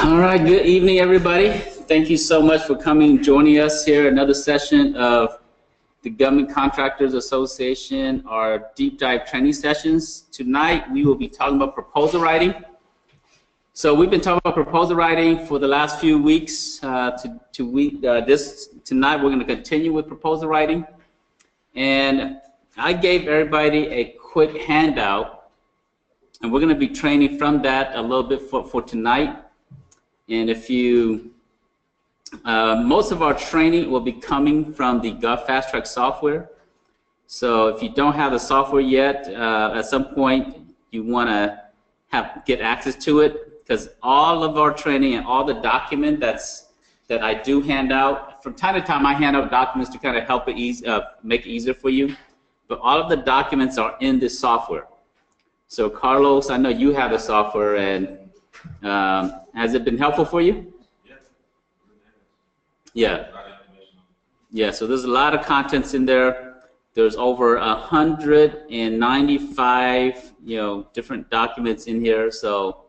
All right, good evening, everybody. Thank you so much for coming and joining us here. Another session of the Government Contractors Association, our deep dive training sessions. Tonight, we will be talking about proposal writing. So we've been talking about proposal writing for the last few weeks. Tonight, we're going to continue with proposal writing. And I gave everybody a quick handout, and we're going to be training from that a little bit for tonight. And if you, most of our training will be coming from the Gov Fast Track software. So if you don't have the software yet, at some point you want to get access to it, because all of our training and all the document that I do hand out, from time to time I hand out documents to kind of help it make it easier for you. But all of the documents are in this software. So Carlos, I know you have the software, and has it been helpful for you? Yeah. Yeah, so there's a lot of contents in there. There's over 195, different documents in here. So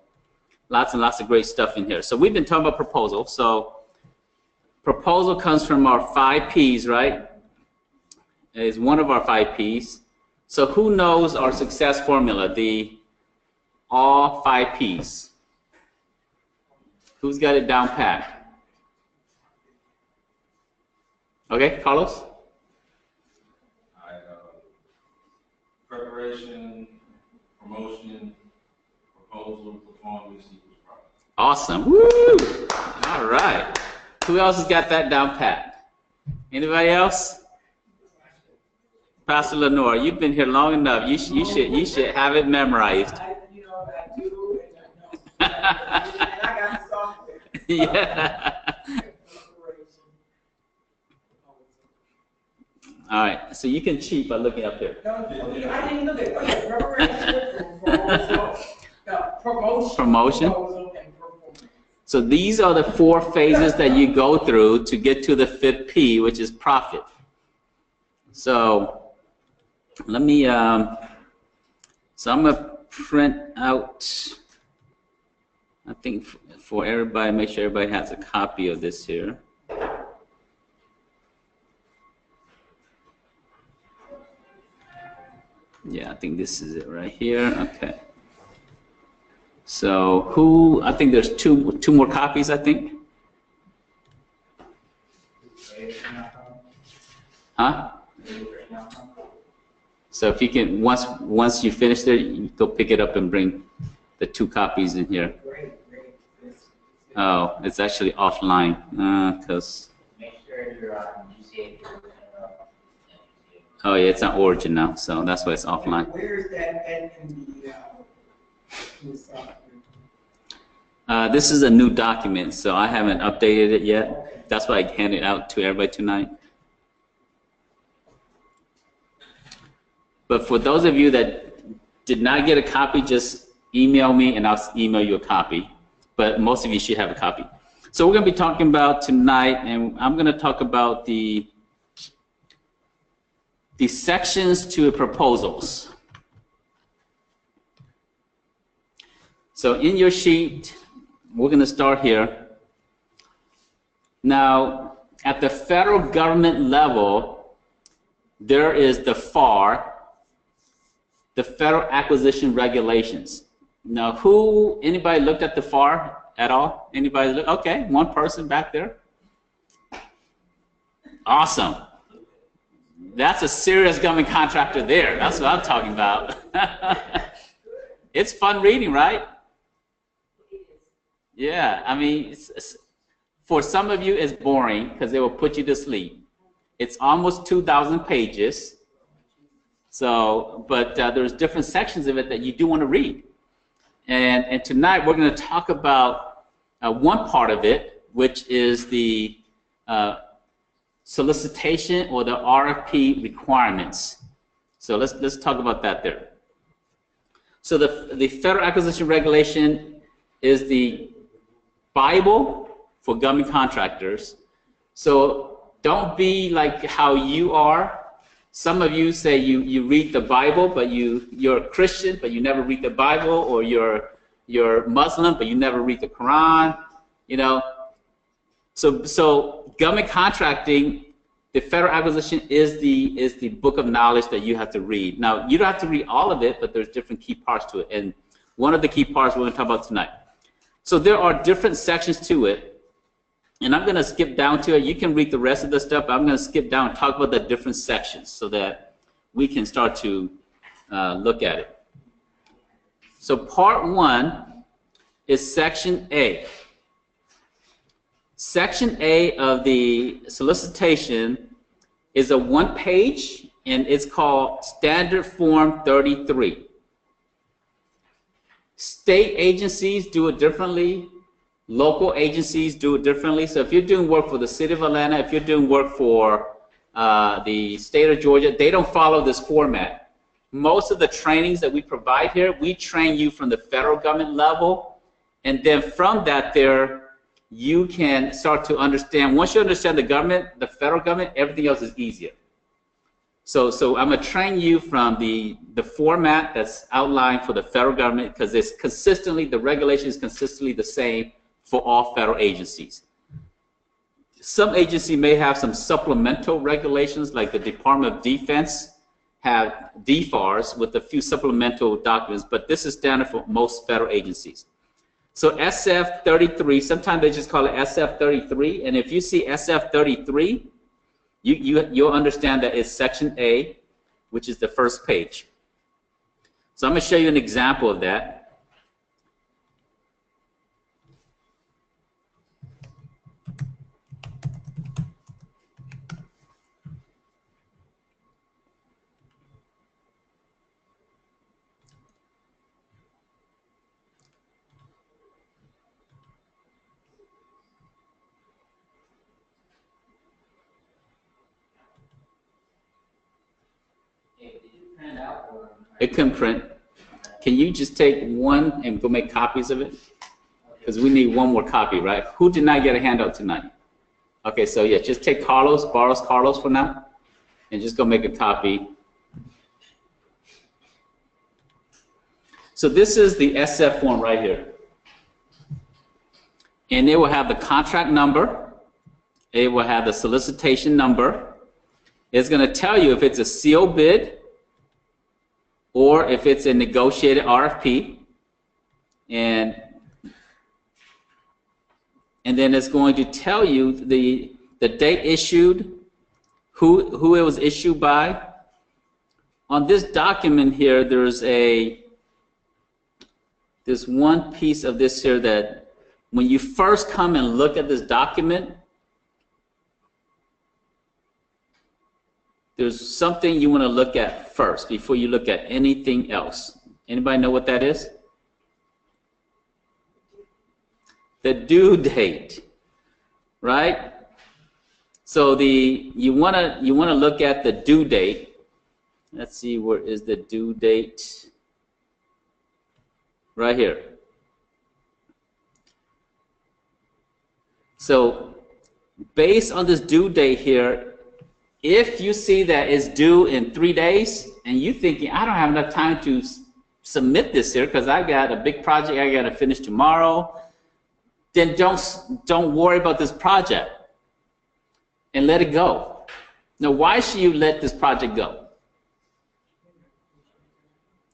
lots and lots of great stuff in here. So we've been talking about proposal. So proposal comes from our 5 Ps, right? It is one of our 5 Ps. So who knows our success formula, the all 5 Ps? Who's got it down pat? Okay, Carlos? Preparation, promotion, proposal, performance equals profit. Awesome. Woo! All right. Who else has got that down pat? Anybody else? Pastor Lenore, you've been here long enough. You should have it memorized. Yeah. All right. So you can cheat by looking up here. I didn't look at preparation, promotion. So these are the 4 phases that you go through to get to the 5th P, which is profit. So let me. So I'm gonna print out. I think for everybody, make sure everybody has a copy of this here. Yeah, I think this is it right here. Okay. So I think there's two more copies, I think. Huh? So if you can, once you finish there, you go pick it up and bring the 2 copies in here. Oh, it's actually offline, because. Make sure you're on GCA. Oh yeah, it's on Origin now, so that's why it's offline. Where is that in the software? This is a new document, so I haven't updated it yet. Okay. That's why I handed it out to everybody tonight. But for those of you that did not get a copy, just email me and I'll email you a copy. But most of you should have a copy. So we're going to be talking about tonight, and I'm going to talk about the sections to proposals. So in your sheet, we're going to start here. Now, at the federal government level, there is the FAR, the Federal Acquisition Regulations. Now, anybody looked at the FAR at all? Anybody look? Okay, one person back there. Awesome. That's a serious government contractor there. That's what I'm talking about. It's fun reading, right? Yeah, I mean, for some of you, it's boring because they will put you to sleep. It's almost 2,000 pages. So, but there's different sections of it that you do want to read. And tonight we're going to talk about one part of it, which is the solicitation or the RFP requirements. So let's talk about that there. So the Federal Acquisition Regulation is the Bible for government contractors. So don't be like how you are. Some of you say you read the Bible, but you're a Christian, but you never read the Bible, or you're Muslim, but you never read the Quran. You know, so government contracting, the federal acquisition is the book of knowledge that you have to read. Now, you don't have to read all of it, but there's different key parts to it, and one of the key parts we're going to talk about tonight. So there are different sections to it, and I'm going to skip down to it. You can read the rest of the stuff, but I'm going to skip down and talk about the different sections so that we can start to look at it. So part 1 is section A. Section A of the solicitation is a 1-page, and it's called Standard Form 33. State agencies do it differently. Local agencies do it differently. So if you're doing work for the city of Atlanta, if you're doing work for the state of Georgia, they don't follow this format. Most of the trainings that we provide here, we train you from the federal government level, and then from that you can start to understand. Once you understand the government, the federal government, everything else is easier. So I'm going to train you from the format that's outlined for the federal government, because it's consistently, the regulation is consistently the same for all federal agencies. Some agency may have some supplemental regulations, like the Department of Defense have DFARS with a few supplemental documents, but this is standard for most federal agencies. So SF33, sometimes they just call it SF33, and if you see SF33, you'll understand that it's section A, which is the first page. So I'm going to show you an example of that. It can print. Can you just take one and go make copies of it? Because we need one more copy, right? Who did not get a handout tonight? Okay, so yeah, just take Carlos, borrow Carlos for now, and just go make a copy. So this is the SF form right here. And it will have the contract number. It will have the solicitation number. It's going to tell you if it's a sealed bid or if it's a negotiated RFP, and then it's going to tell you the date issued, who it was issued by. On this document here, there's one piece of this here that when you first come and look at this document, there's something you want to look at first before you look at anything else. Anybody know what that is? The due date, right? So you want to look at the due date. Let's see, where is the due date? Right here. So based on this due date here, if you see that it's due in 3 days and you're thinking, I don't have enough time to submit this here because I've got a big project I got to finish tomorrow, then don't worry about this project and let it go. Now, why should you let this project go?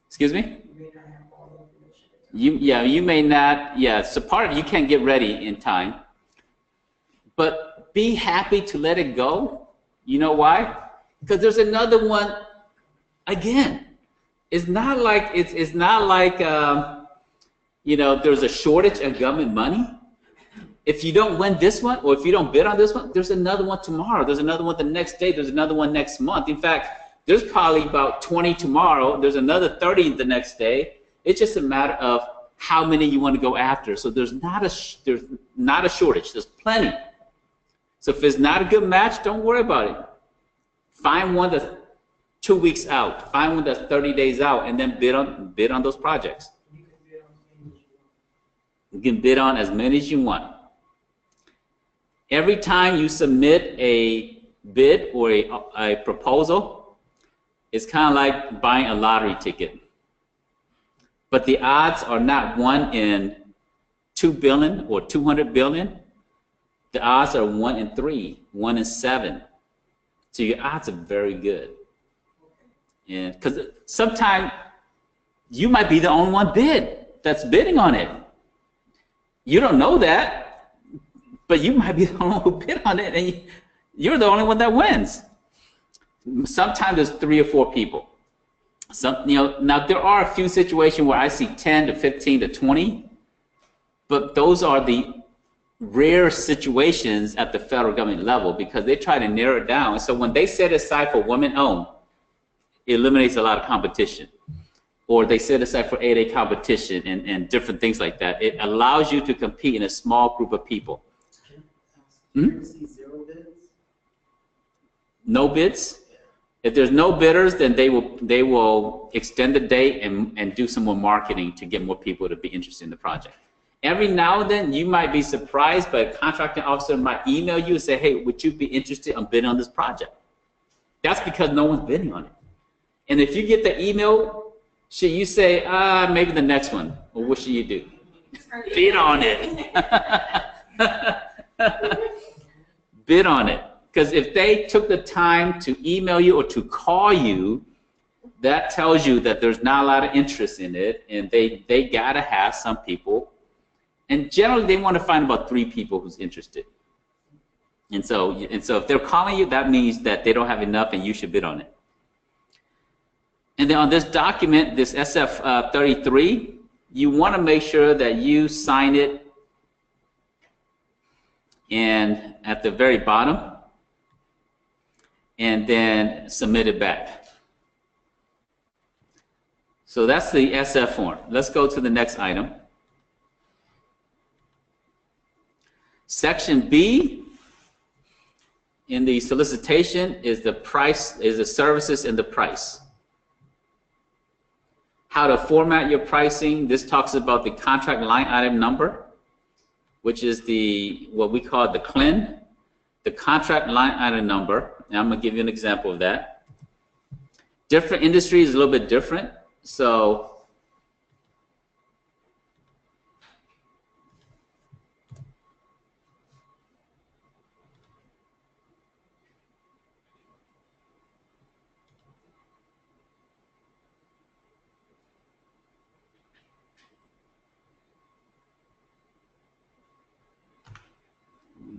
Excuse me? You may not, so part of you can't get ready in time, but be happy to let it go. You know why? Because there's another one. Again, it's not like there's a shortage of government money. If you don't win this one, or if you don't bid on this one, there's another one tomorrow. There's another one the next day. There's another one next month. In fact, there's probably about 20 tomorrow. There's another 30 the next day. It's just a matter of how many you want to go after. So there's not a shortage. There's plenty. So if it's not a good match, don't worry about it. Find one that's 2 weeks out. Find one that's 30 days out, and then bid on those projects. You can bid on as many as you want. Every time you submit a bid or a proposal, it's kind of like buying a lottery ticket. But the odds are not 1 in $2 billion or $200 billion, the odds are 1 in 3, 1 in 7. So your odds are very good. And because sometimes you might be the only one that's bidding on it. You don't know that, but you might be the only one who bid on it, and you're the only one that wins. Sometimes there's 3 or 4 people. Now there are a few situations where I see 10 to 15 to 20, but those are the rare situations at the federal government level because they try to narrow it down. So when they set aside for women-owned, it eliminates a lot of competition. Or they set aside for 8A competition and different things like that. It allows you to compete in a small group of people. Zero bids? No bids? If there's no bidders, then they will extend the date and do some more marketing to get more people to be interested in the project. Every now and then, you might be surprised, but a contracting officer might email you and say, hey, would you be interested in bidding on this project? That's because no one's bidding on it. And if you get the email, should you say, maybe the next one, or what should you do? Bid on it. Bid on it. Because if they took the time to email you or to call you, that tells you that there's not a lot of interest in it, and they gotta have some people. And generally, they want to find about 3 people who's interested. And so if they're calling you, that means that they don't have enough, and you should bid on it. And then on this document, this SF-33, you want to make sure that you sign it, and at the very bottom, and then submit it back. So that's the SF form. Let's go to the next item. Section B in the solicitation is the price, is the services and the price. How to format your pricing. This talks about the contract line item number, which is what we call the CLIN, the contract line item number. And I'm going to give you an example of that. Different industries is a little bit different. So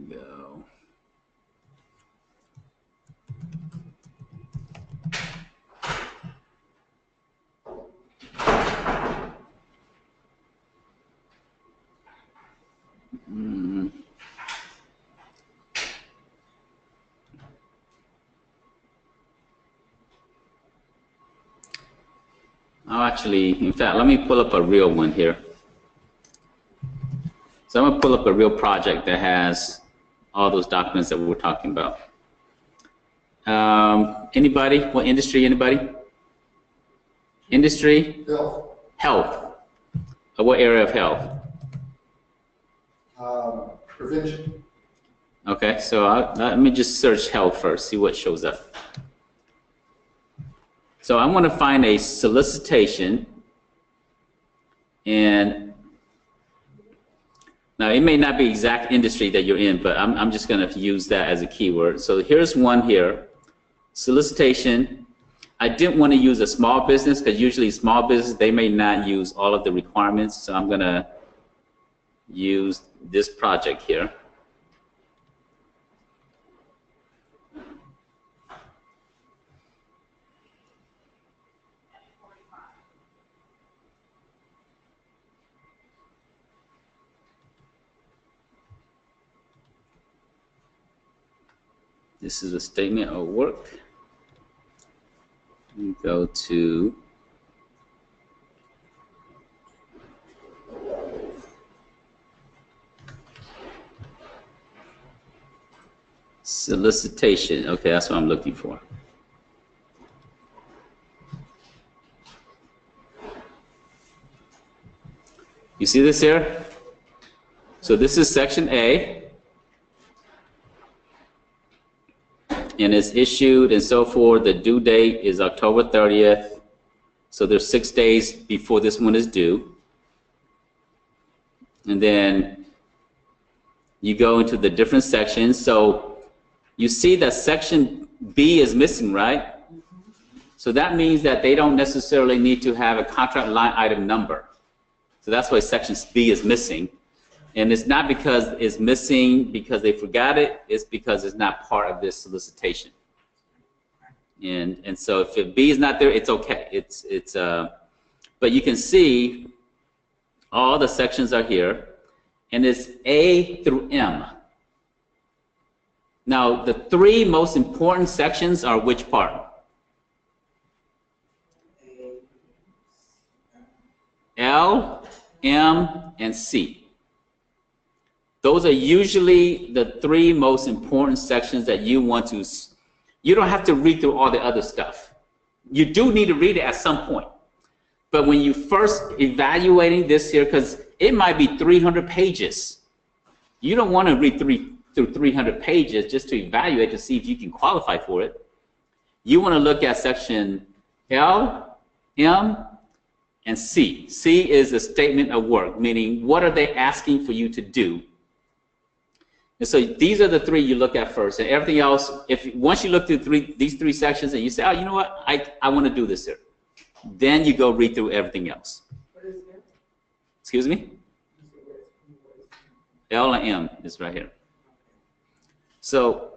go. Oh, actually, in fact, let me pull up a real one here. So I'm going to pull up a real project that has all those documents that we were talking about. Anybody? What industry? Anybody? Industry? Health. Health. What area of health? Prevention. Okay, so let me just search health first, see what shows up. So I want to find a solicitation, and now it may not be exact industry that you're in, but I'm just going to use that as a keyword. So here's one here, solicitation. I didn't want to use a small business because usually small business, they may not use all of the requirements, so I'm going to use this project here. This is a statement of work. We go to solicitation. Okay, that's what I'm looking for. You see this here? So this is section A. And it's issued and so forth. The due date is October 30th. So there's 6 days before this one is due. And then you go into the different sections. So you see that section B is missing, right? So that means that they don't necessarily need to have a contract line item number. So that's why section B is missing. And it's not because it's missing because they forgot it, it's because it's not part of this solicitation. And so if B is not there, it's okay. But you can see all the sections are here, and it's A through M. Now, the three most important sections are which part? L, M, and C. Those are usually the three most important sections that you want to. You don't have to read through all the other stuff. You do need to read it at some point. But when you first evaluating this here, because it might be 300 pages, you don't want to read through 300 pages just to evaluate to see if you can qualify for it. You want to look at section L, M, and C. C is a statement of work, meaning what are they asking for you to do? And so these are the three you look at first, and everything else. Once you look through these three sections and you say, oh, you know what, I want to do this here, then you go read through everything else. What is it? Excuse me? L and M is right here. So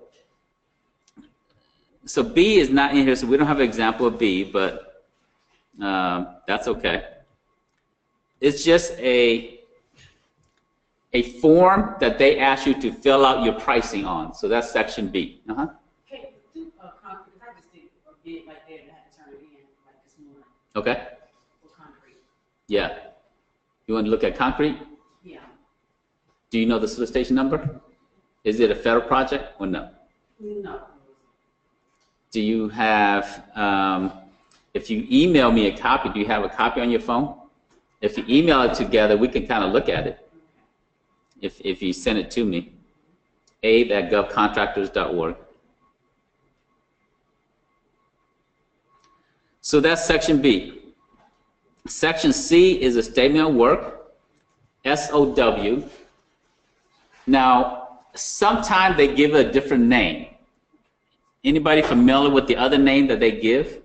B is not in here, so we don't have an example of B, but that's okay. It's just a form that they ask you to fill out your pricing on. So that's section B. Okay, do concrete. I just did a bid like that and I had to turn it in like this morning. Okay. For concrete. Yeah. You want to look at concrete? Yeah. Do you know the solicitation number? Is it a federal project or no? No. Do you have, if you email me a copy, do you have a copy on your phone? If you email it together, we can kind of look at it. If you send it to me, abe@govcontractors.org. So that's section B. Section C is a statement of work, SOW. Now, sometimes they give a different name. Anybody familiar with the other name that they give?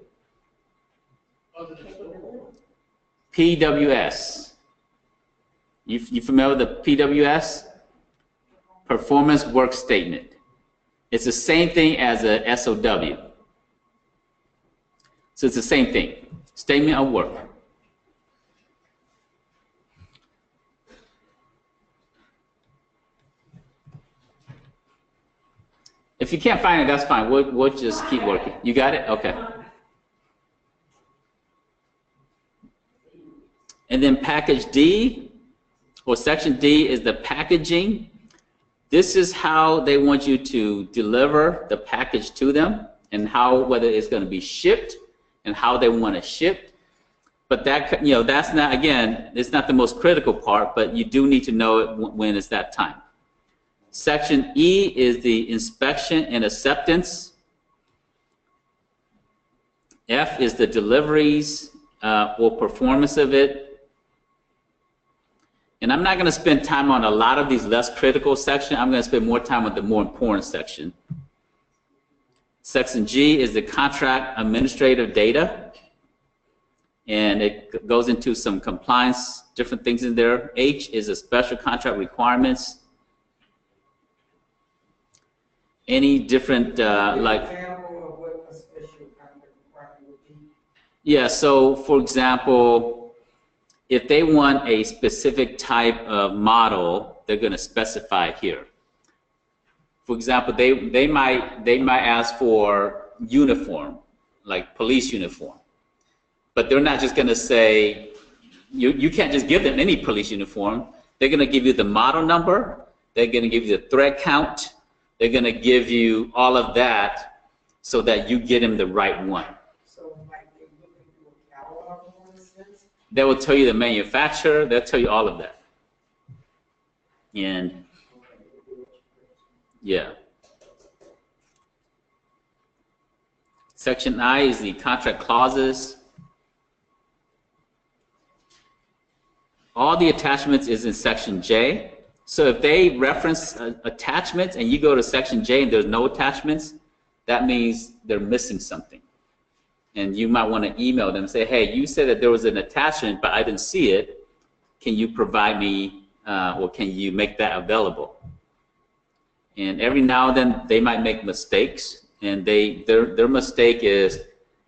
PWS. You familiar with the PWS? Performance Work Statement. It's the same thing as a SOW. So it's the same thing. Statement of work. If you can't find it, that's fine. We'll just keep working. You got it? Okay. And then package D, or section D, is the packaging. This is how they want you to deliver the package to them, and whether it's going to be shipped and how they want it shipped. But that, that's not, again, it's not the most critical part, but you do need to know it when it's that time. Section E is the inspection and acceptance. F is the deliveries or performance of it. And I'm not going to spend time on a lot of these less critical sections. I'm going to spend more time on the more important section. Section G is the contract administrative data. And it goes into some compliance, different things in there. H is the special contract requirements. Any different, like... Example of what a special contract requirement would be? Yeah, so for example, if they want a specific type of model, they're going to specify it here. For example, they might ask for uniform, like police uniform, but they're not just going to say you can't just give them any police uniform. They're going to give you the model number. They're going to give you the thread count. They're going to give you all of that so that you get them the right one. So like they look into a catalog in a sense? They will tell you the manufacturer. They'll tell you all of that. And yeah. Section I is the contract clauses. all the attachments is in section J. So if they reference attachments and you go to section J and there's no attachments, that means they're missing something. And you might want to email them and say, hey, you said that there was an attachment, but I didn't see it. Can you provide me, or can you make that available? And every now and then they might make mistakes, and their mistake is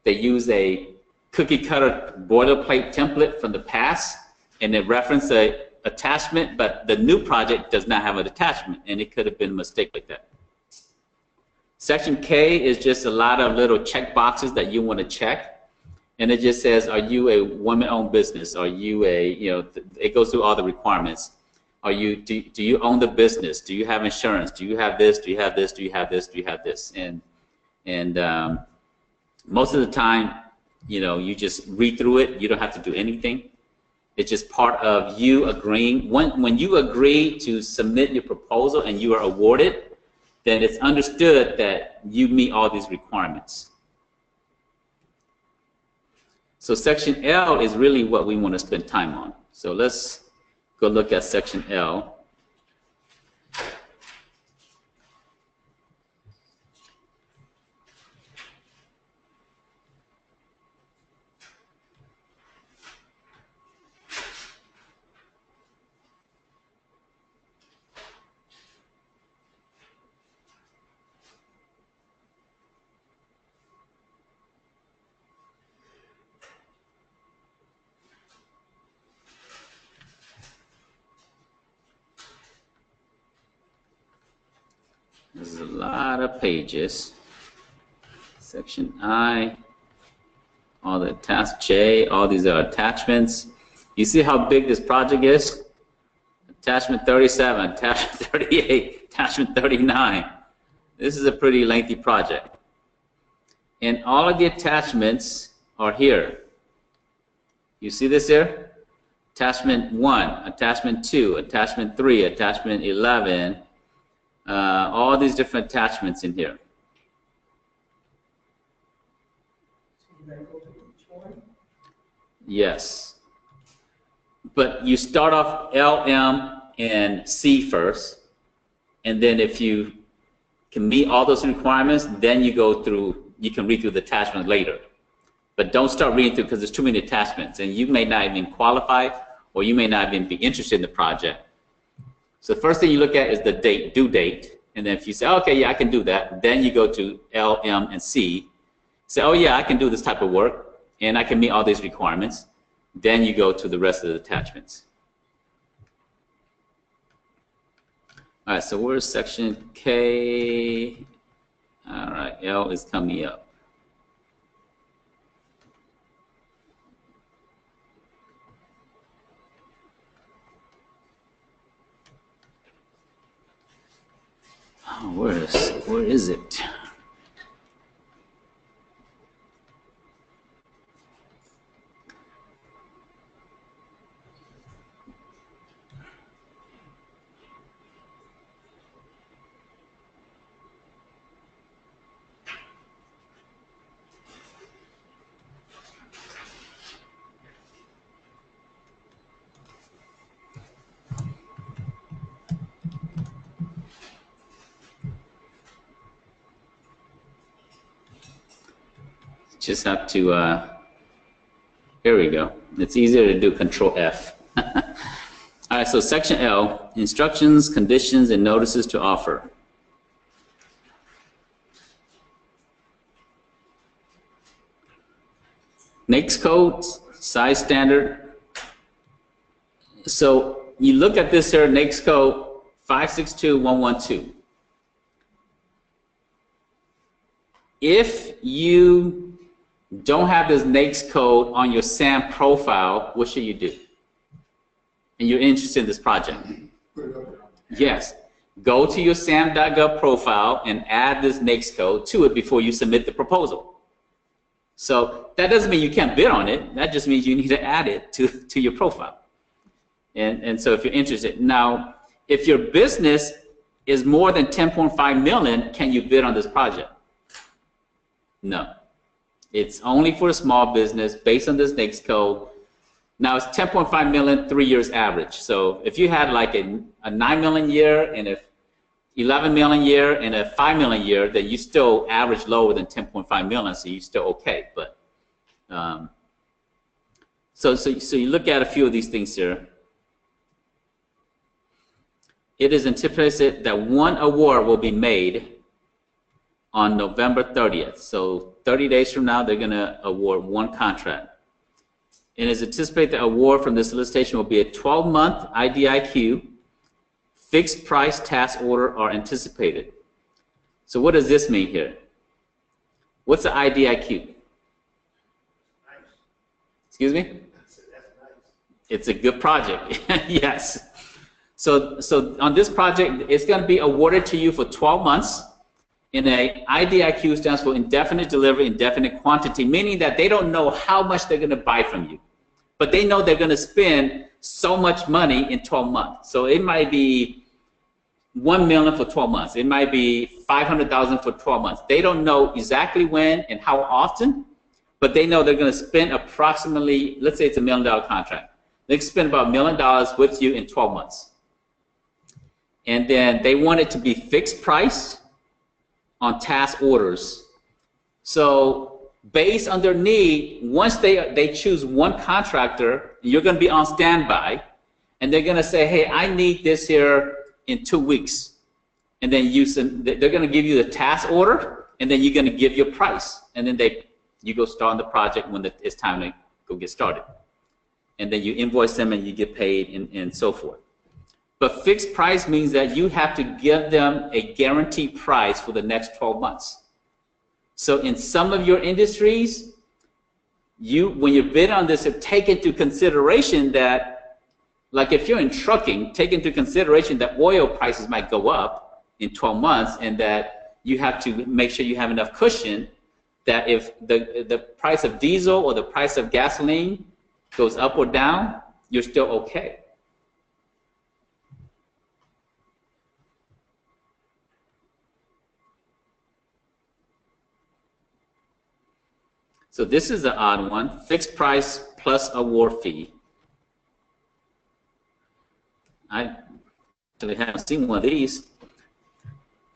they use a cookie cutter boilerplate template from the past, and they reference a attachment, but the new project does not have an attachment, and it could have been a mistake like that. Section K is just a lot of little check boxes that you want to check, and it just says, are you a woman-owned business? Are you a, it goes through all the requirements. Are you, do you own the business? Do you have insurance? Do you have this? Do you have this? Do you have this? Do you have this? And most of the time, you just read through it. You don't have to do anything. It's just part of you agreeing. When you agree to submit your proposal and you are awarded, then it's understood that you meet all these requirements. So section L is really what we want to spend time on. So let's go look at section L. There's a lot of pages. Section I, all the task J, all these are attachments. You see how big this project is? Attachment 37, attachment 38, attachment 39. This is a pretty lengthy project. And all of the attachments are here. You see this here? Attachment 1, attachment 2, attachment 3, attachment 11. All these different attachments in here. Yes. But you start off L, M, and C first, and then if you can meet all those requirements, then you go through, you can read through the attachment later. But don't start reading through because there's too many attachments, and you may not even qualify, or you may not even be interested in the project. So the first thing you look at is the date, due date. And then if you say, okay, yeah, I can do that, then you go to L, M, and C. Say, oh, yeah, I can do this type of work, and I can meet all these requirements. Then you go to the rest of the attachments. All right, so where's section K? All right, L is coming up. Oh, where is it? Just have to, here we go. It's easier to do Control F. All right, so section L, instructions, conditions, and notices to offer. NAICS code, size standard. So you look at this here, NAICS code 562112. If you don't have this NAICS code on your SAM profile, what should you do? And you're interested in this project. Yes. Go to your SAM.gov profile and add this NAICS code to it before you submit the proposal. So that doesn't mean you can't bid on it. That just means you need to add it to your profile. And so if you're interested. Now, if your business is more than 10.5 million, can you bid on this project? No. It's only for a small business based on this NAICS code. Now it's 10.5 million, 3 years average. So if you had like a 9 million year and a 11 million year and a 5 million year, then you still average lower than 10.5 million, so you're still okay. But so you look at a few of these things here. It is anticipated that one award will be made on November 30th. So 30 days from now, they're going to award one contract. It is anticipated the award from this solicitation will be a 12-month IDIQ. Fixed price task order are anticipated. So what does this mean here? What's the IDIQ? Nice. Excuse me? That's nice. It's a good project. Yes. So on this project, it's going to be awarded to you for 12 months. In a IDIQ stands for indefinite delivery, indefinite quantity, meaning that they don't know how much they're going to buy from you, but they know they're going to spend so much money in 12 months. So it might be 1 million for 12 months. It might be 500,000 for 12 months. They don't know exactly when and how often, but they know they're going to spend approximately, let's say it's $1 million contract. They spend about $1 million with you in 12 months. And then they want it to be fixed price on task orders. So based on their need, once they choose one contractor, you're going to be on standby, and they're going to say, hey, I need this here in 2 weeks. And then they're going to give you the task order, and then you're going to give your price. And then you go start on the project when it's time to go get started. And then you invoice them and you get paid and so forth. But fixed price means that you have to give them a guaranteed price for the next 12 months. So in some of your industries, when you bid on this, take into consideration that, like if you're in trucking, take into consideration that oil prices might go up in 12 months, and that you have to make sure you have enough cushion that if the price of diesel or the price of gasoline goes up or down, you're still okay. So this is an odd one, fixed price plus award fee. I actually haven't seen one of these.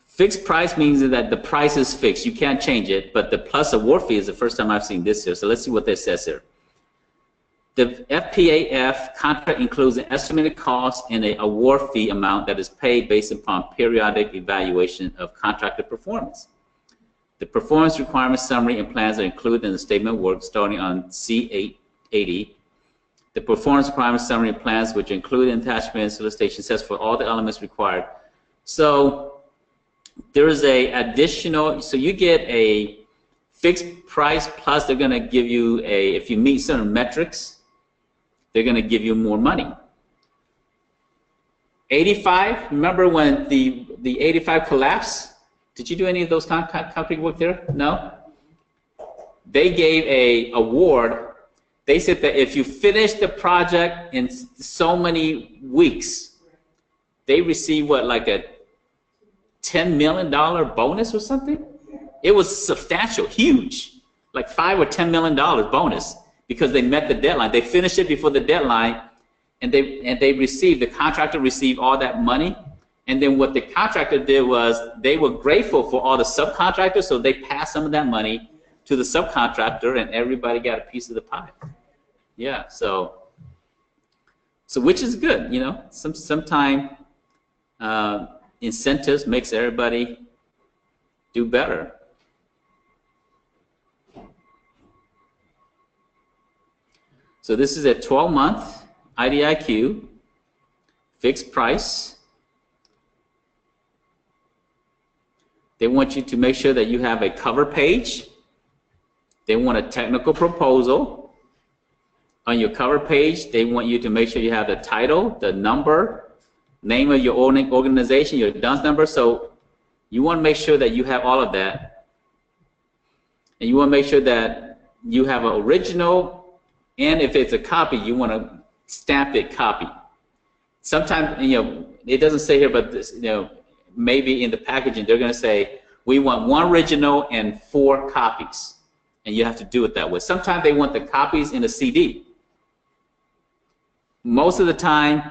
Fixed price means that the price is fixed. You can't change it, but the plus award fee is the first time I've seen this here. So let's see what this says here. The FPAF contract includes an estimated cost and an award fee amount that is paid based upon periodic evaluation of contractor performance. The performance requirement summary and plans are included in the statement of work starting on C880. The performance requirement summary and plans, which include an attachment and solicitation, sets for all the elements required. So there is a additional, so you get a fixed price plus they're going to give you if you meet certain metrics, they're going to give you more money. 85, remember when the 85 collapsed? Did you do any of those concrete work there? No? They gave a award. They said that if you finish the project in so many weeks, they receive what, like a $10 million bonus or something? It was substantial, huge, like $5 or $10 million bonus because they met the deadline. They finished it before the deadline, and the contractor received all that money. And then what the contractor did was they were grateful for all the subcontractors, so they passed some of that money to the subcontractor, and everybody got a piece of the pie. Yeah, so which is good, you know. Sometimes incentives makes everybody do better. So this is a 12-month IDIQ, fixed price. They want you to make sure that you have a cover page. They want a technical proposal. On your cover page, they want you to make sure you have the title, the number, name of your organization, your DUNS number. So you want to make sure that you have all of that. And you want to make sure that you have an original, and if it's a copy, you want to stamp it copy. Sometimes, you know, it doesn't say here, but this, you know, maybe in the packaging they're going to say we want 1 original and 4 copies, and you have to do it that way. Sometimes they want the copies in a CD, most of the time,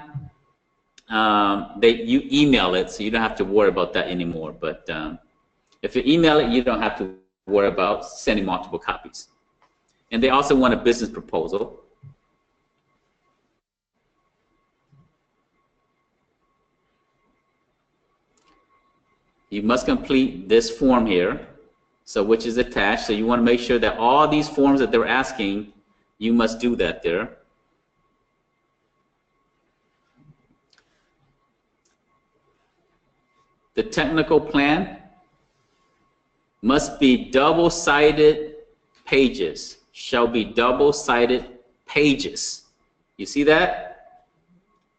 you email it, so you don't have to worry about that anymore. But if you email it, you don't have to worry about sending multiple copies. And they also want a business proposal. You must complete this form here, so which is attached. So you want to make sure that all these forms that they're asking, you must do that there. The technical plan must be double-sided pages. Shall be double-sided pages. You see that?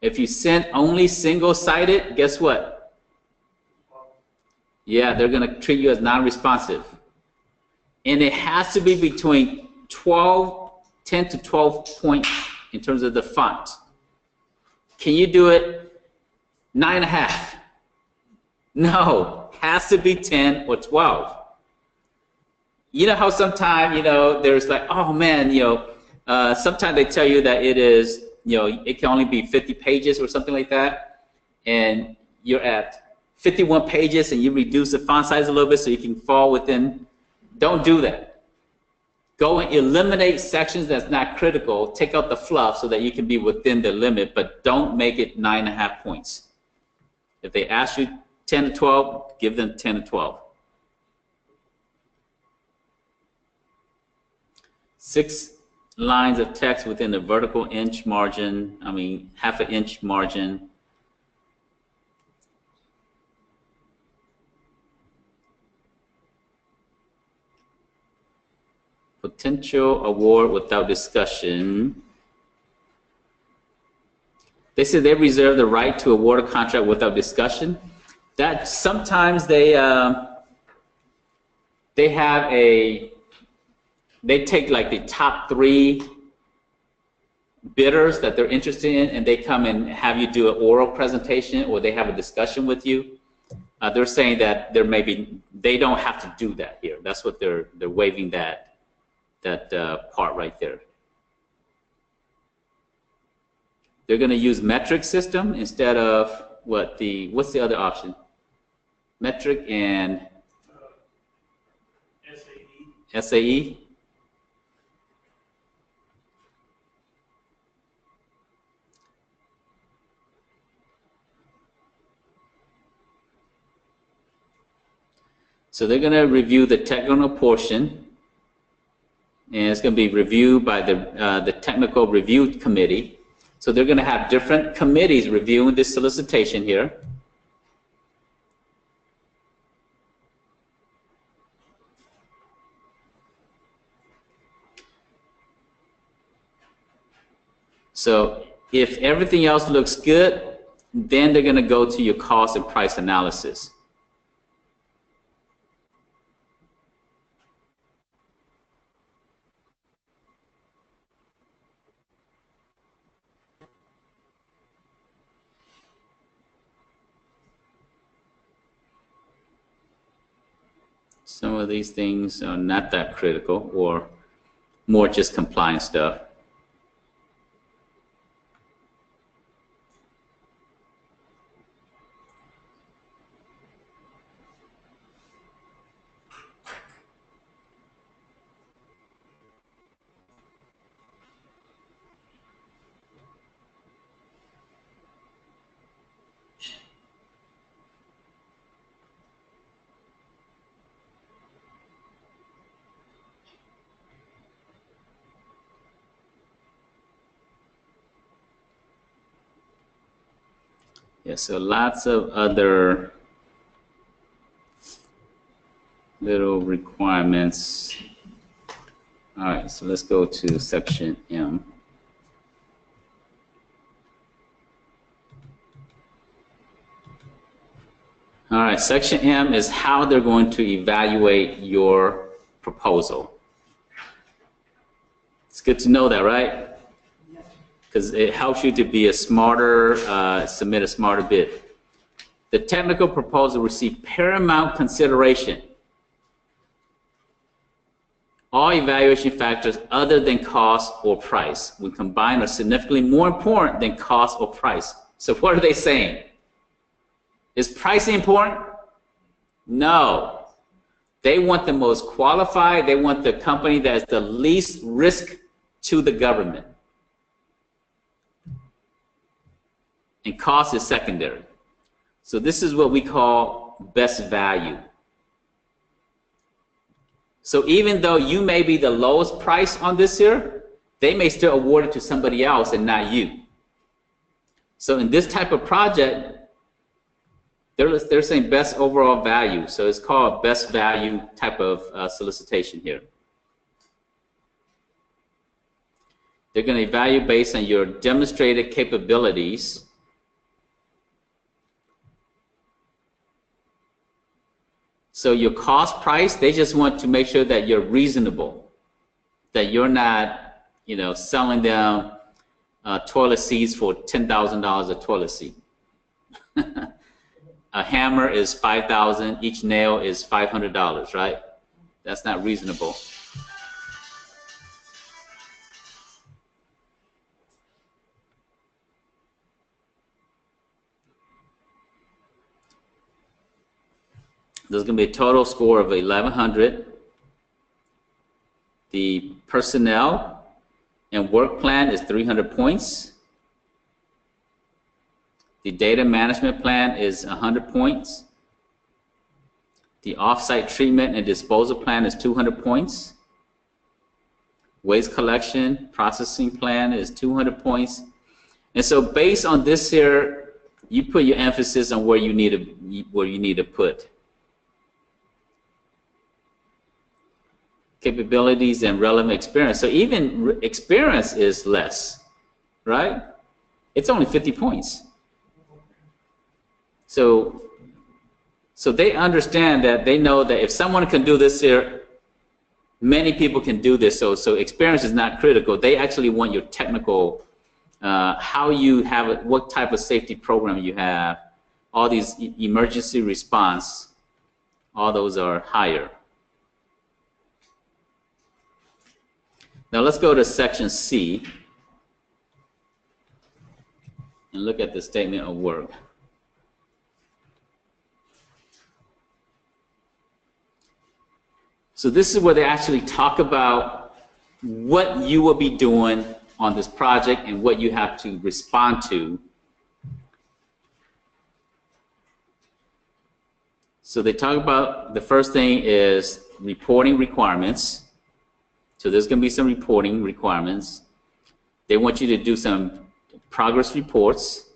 If you send only single-sided, guess what? Yeah, they're going to treat you as non-responsive. And it has to be between 10 to 12 points in terms of the font. Can you do it 9.5? No, has to be 10 or 12. You know how sometimes, there's like, oh man, sometimes they tell you that it is, it can only be 50 pages or something like that. And you're at 51 pages and you reduce the font size a little bit so you can fall within. Don't do that. Go and eliminate sections that's not critical. Take out the fluff so that you can be within the limit, but don't make it 9.5 points. If they ask you 10 to 12, give them 10 to 12. 6 lines of text within the vertical inch margin, half an inch margin. Potential award without discussion. They said they reserve the right to award a contract without discussion. That sometimes they take like the top 3 bidders that they're interested in, and they come and have you do an oral presentation, or they have a discussion with you. They're saying that they don't have to do that here. That's what they're waiving that part right there. They're going to use metric system instead of what's the other option? Metric and SAE. So they're going to review the technical portion. And it's going to be reviewed by the technical review committee. So they're going to have different committees reviewing this solicitation here. So if everything else looks good, then they're going to go to your cost and price analysis. Some of these things are not that critical, or more just compliance stuff. Yeah, so lots of other little requirements. All right, so let's go to section M. All right, section M is how they're going to evaluate your proposal. It's good to know that, right? Because it helps you to be a smarter, submit a smarter bid. The technical proposal received paramount consideration all evaluation factors other than cost or price, when combined, are significantly more important than cost or price. So what are they saying? Is pricing important? No. They want the most qualified. They want the company that is the least risk to the government. And cost is secondary. So this is what we call best value. So even though you may be the lowest price on this here, they may still award it to somebody else and not you. So in this type of project, they're saying best overall value. So it's called best value type of solicitation here. They're going to evaluate based on your demonstrated capabilities. So your cost price, they just want to make sure that you're reasonable, that you're not, you know, selling them toilet seats for $10,000 a toilet seat. A hammer is $5,000. Each nail is $500, right? That's not reasonable. There's going to be a total score of 1,100. The personnel and work plan is 300 points. The data management plan is 100 points. The off-site treatment and disposal plan is 200 points. Waste collection processing plan is 200 points. And so based on this here, you put your emphasis on where you need to put. Capabilities and relevant experience. So even experience is less, right? It's only 50 points. So they understand that, they know that if someone can do this here, many people can do this. So experience is not critical. They actually want your technical, how you have it, what type of safety program you have, all these emergency response, all those are higher. Now let's go to section C and look at the statement of work. So this is where they actually talk about what you will be doing on this project and what you have to respond to. So they talk about, the first thing is reporting requirements. So there's going to be some reporting requirements. They want you to do some progress reports.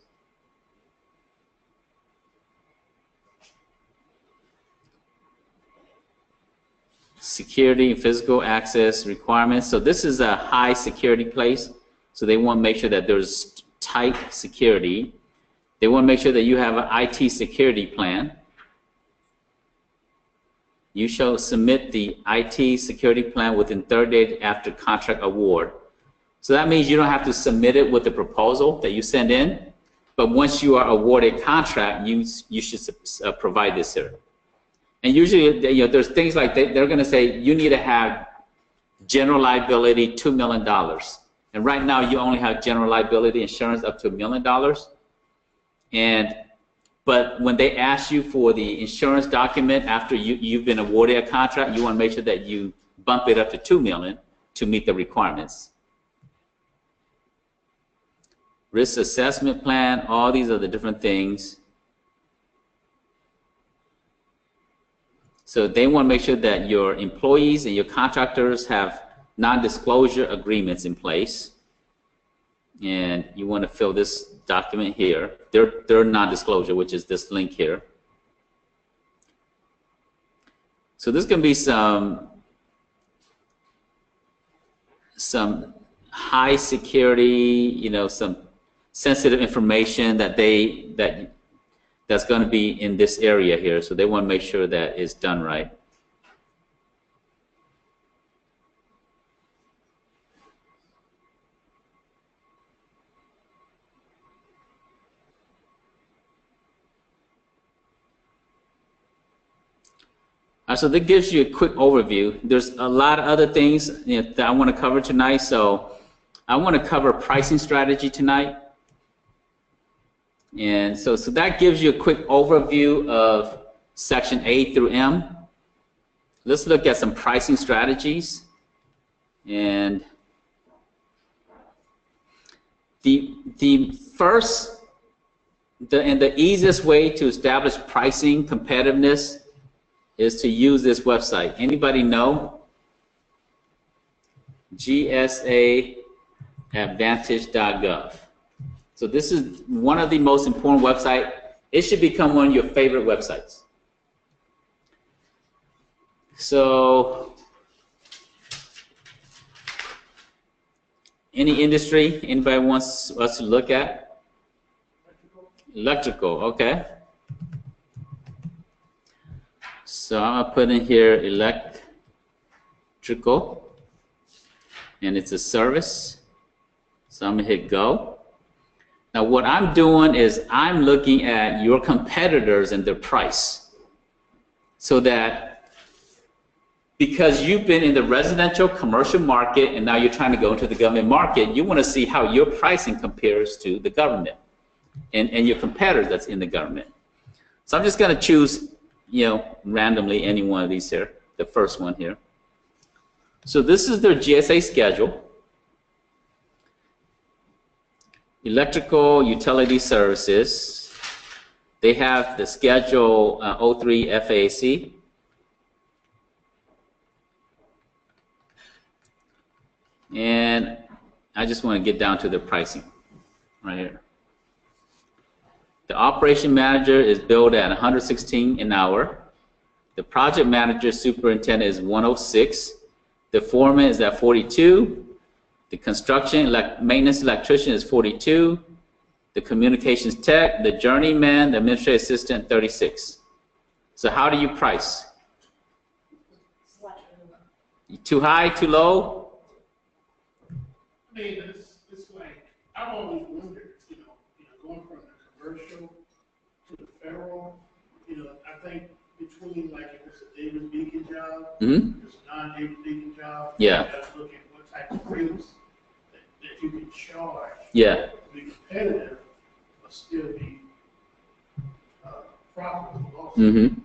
Security and physical access requirements. So this is a high security place. So they want to make sure that there's tight security. They want to make sure that you have an IT security plan. You shall submit the IT security plan within 30 days after contract award. So that means you don't have to submit it with the proposal that you send in, but once you are awarded contract, you should provide this here. And usually, you know, there's things like they're going to say you need to have general liability $2 million, and right now you only have general liability insurance up to $1 million. But when they ask you for the insurance document after you've been awarded a contract, you want to make sure that you bump it up to $2 million to meet the requirements. Risk assessment plan, all these are the different things. So they want to make sure that your employees and your contractors have non-disclosure agreements in place. And you want to fill this document here, their non-disclosure, which is this link here. So there's going to be some high security, you know, some sensitive information that's going to be in this area here. So they want to make sure that it's done right. So that gives you a quick overview. There's a lot of other things, you know, that I want to cover tonight. So I want to cover pricing strategy tonight. And so that gives you a quick overview of section A through M. Let's look at some pricing strategies. And the first and the easiest way to establish pricing competitiveness is to use this website. Anybody know? GSAadvantage.gov. So this is one of the most important websites. It should become one of your favorite websites. So any industry anybody wants us to look at? Electrical, okay. So I'm gonna put in here electrical, and it's a service. So I'm gonna hit go. Now what I'm doing is I'm looking at your competitors and their price, so that because you've been in the residential commercial market and now you're trying to go into the government market, you want to see how your pricing compares to the government and your competitors that's in the government. So I'm just going to choose, you know, randomly any one of these here, the first one here. So this is their GSA schedule. Electrical utility services. They have the schedule 03 FAC. And I just want to get down to the pricing right here. The operation manager is billed at $116 an hour. The project manager superintendent is $106. The foreman is at $42. The construction maintenance electrician is $42. The communications tech, the journeyman, the administrative assistant, $36. So how do you price? Too high, too low? I mean, it's like, I've always wondered, you know, going from the commercial to the federal, you know, I think between, like, if it's a David Beacon job, it's a non-David Beacon job, yeah, you have to look at what type of rates that you can charge, yeah, to be competitive, but still be profitable also. I mean,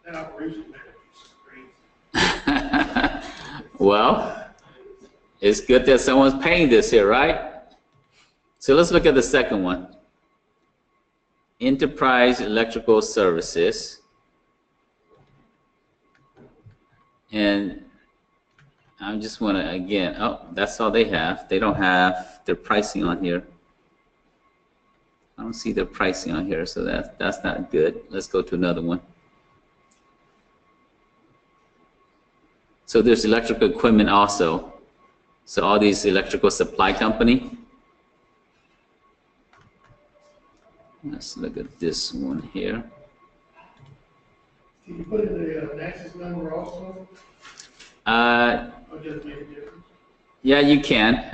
that operation manager is crazy. Well, it's good that someone's paying this here, right? So let's look at the second one. Enterprise electrical services. And I just want to, again, oh, that's all they have. They don't have their pricing on here. I don't see their pricing on here, so that's not good. Let's go to another one. So there's electrical equipment also. So all these electrical supply company. Let's look at this one here. Can you put in the Nexus number also? Or does it make a difference? Yeah, you can.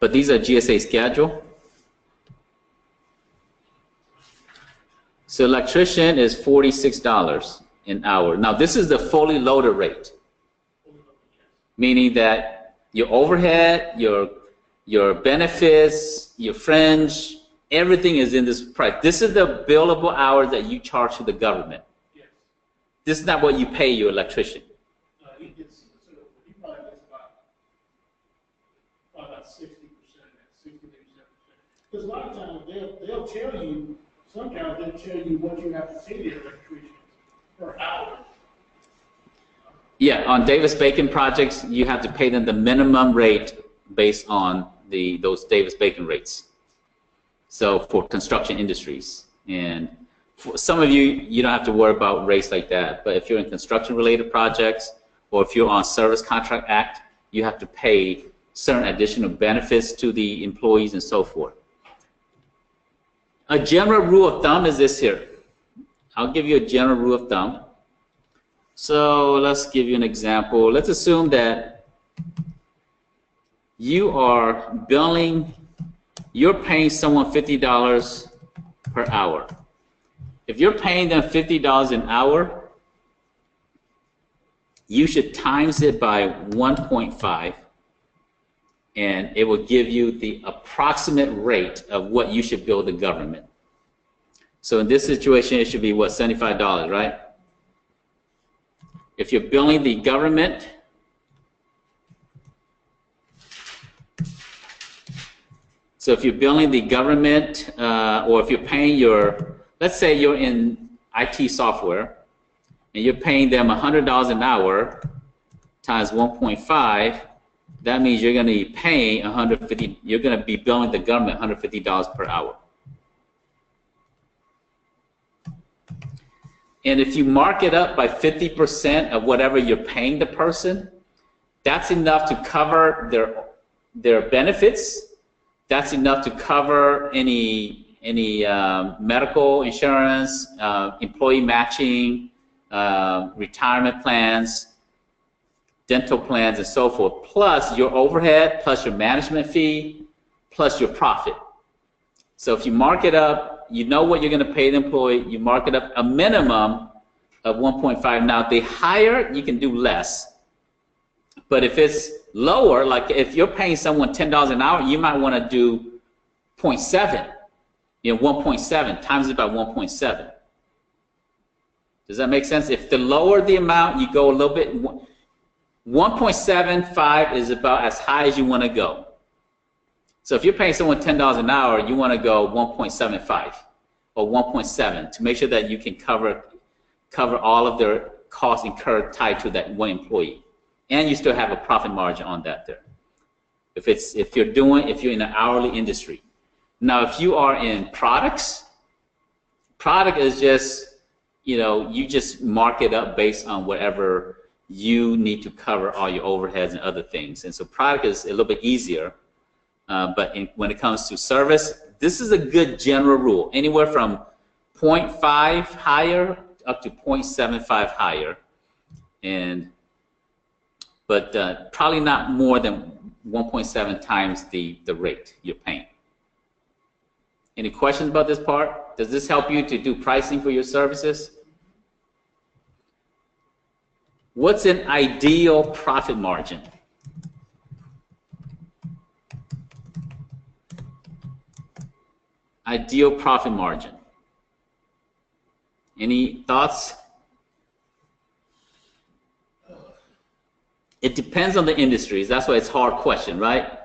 But these are GSA schedule. So electrician is $46 an hour. Now this is the fully loaded rate, meaning that your overhead, your benefits, your fringe, everything is in this price. This is the billable hours that you charge to the government. Yes. This is not what you pay your electrician. He probably gets about 60%, 60%. Because a lot of times they'll tell you, sometimes they'll tell you what you have to pay the electrician per hour. Yeah, on Davis-Bacon projects, you have to pay them the minimum rate based on those Davis-Bacon rates. So for construction industries, and for some of you, you don't have to worry about rates like that. But if you're in construction-related projects, or if you're on Service Contract Act, you have to pay certain additional benefits to the employees and so forth. A general rule of thumb is this here. I'll give you a general rule of thumb. So let's give you an example. Let's assume that you are billing, you're paying someone $50 per hour. If you're paying them $50 an hour, you should times it by 1.5, and it will give you the approximate rate of what you should bill the government. So in this situation, it should be what, $75, right? If you're billing the government, so if you're billing the government, or if you're paying your, let's say you're in IT software, and you're paying them $100 an hour times 1.5, that means you're going to be paying $150. You're going to be billing the government $150 per hour. And if you mark it up by 50% of whatever you're paying the person, that's enough to cover their benefits. That's enough to cover any medical insurance, employee matching, retirement plans, dental plans, and so forth, plus your overhead, plus your management fee, plus your profit. So if you mark it up, you know what you're going to pay the employee, you mark it up a minimum of 1.5. Now, if they higher, you can do less. But if it's lower, like if you're paying someone $10 an hour, you might want to do 0.7, 1.7, times it by 1.7. Does that make sense? If the lower the amount, you go a little bit. 1.75 is about as high as you want to go. So if you're paying someone $10 an hour, you want to go 1.75 or 1.7 to make sure that you can cover all of their costs incurred tied to that one employee, and you still have a profit margin on that there. If you're in an hourly industry. Now, if you are in products, product is just, you just mark it up based on whatever you need to cover all your overheads and other things. And so product is a little bit easier. But when it comes to service, this is a good general rule. Anywhere from 0.5 higher up to 0.75 higher. But probably not more than 1.7 times the rate you're paying. Any questions about this part? Does this help you to do pricing for your services? What's an ideal profit margin? Ideal profit margin. Any thoughts? It depends on the industries. That's why it's a hard question, right?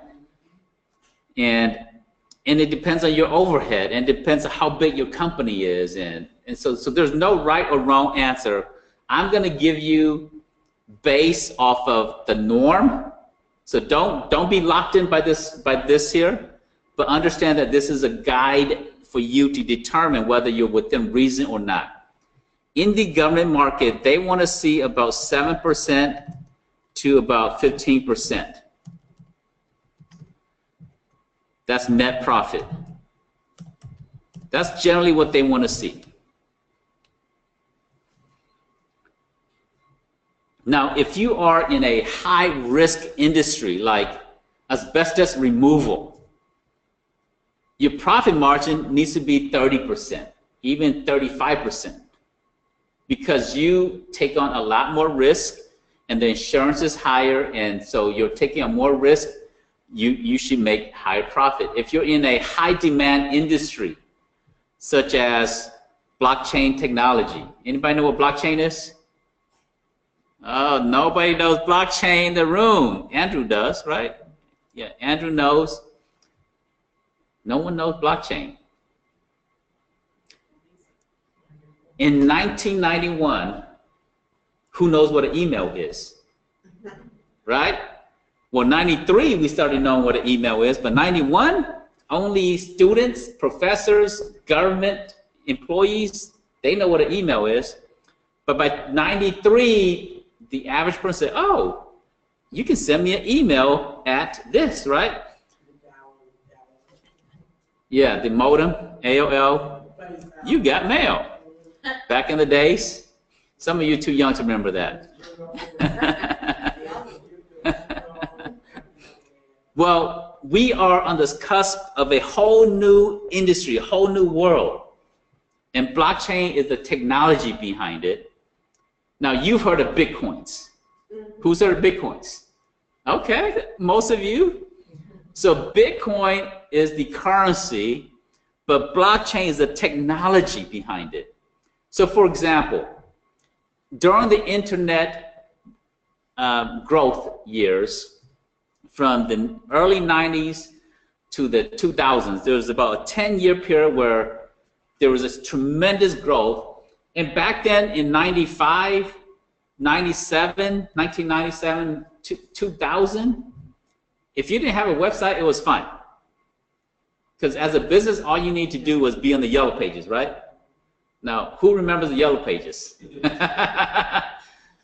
And it depends on your overhead, and it depends on how big your company is, and so there's no right or wrong answer. I'm going to give you based off of the norm. So don't be locked in by this here, but understand that this is a guide for you to determine whether you're within reason or not. In the government market, they want to see about 7% to about 15%. That's net profit. That's generally what they want to see. Now, if you are in a high-risk industry like asbestos removal, your profit margin needs to be 30%, even 35%, because you take on a lot more risk, and the insurance is higher, and so you're taking on more risk. You should make higher profit. If you're in a high-demand industry, such as blockchain technology, anybody know what blockchain is? Oh, nobody knows blockchain in the room. Andrew does, right? Yeah, Andrew knows. No one knows blockchain. In 1991, who knows what an email is? Right? Well, 93, we started knowing what an email is, but 91, only students, professors, government employees, they know what an email is. But by 93, the average person said, oh, you can send me an email at this, right? Yeah, the modem, AOL, you got mail. Back in the days, some of you too young to remember that. Well, we are on this cusp of a whole new industry, a whole new world. And blockchain is the technology behind it. Now, you've heard of Bitcoins. Who's heard of Bitcoins? Okay, most of you. So Bitcoin is the currency, but blockchain is the technology behind it. So for example, during the internet growth years, from the early 90s to the 2000s, there was about a 10-year period where there was this tremendous growth. And back then in 95, 97, 1997, 2000, if you didn't have a website, it was fine. Because as a business, all you need to do was be on the yellow pages, right? Now, who remembers the yellow pages?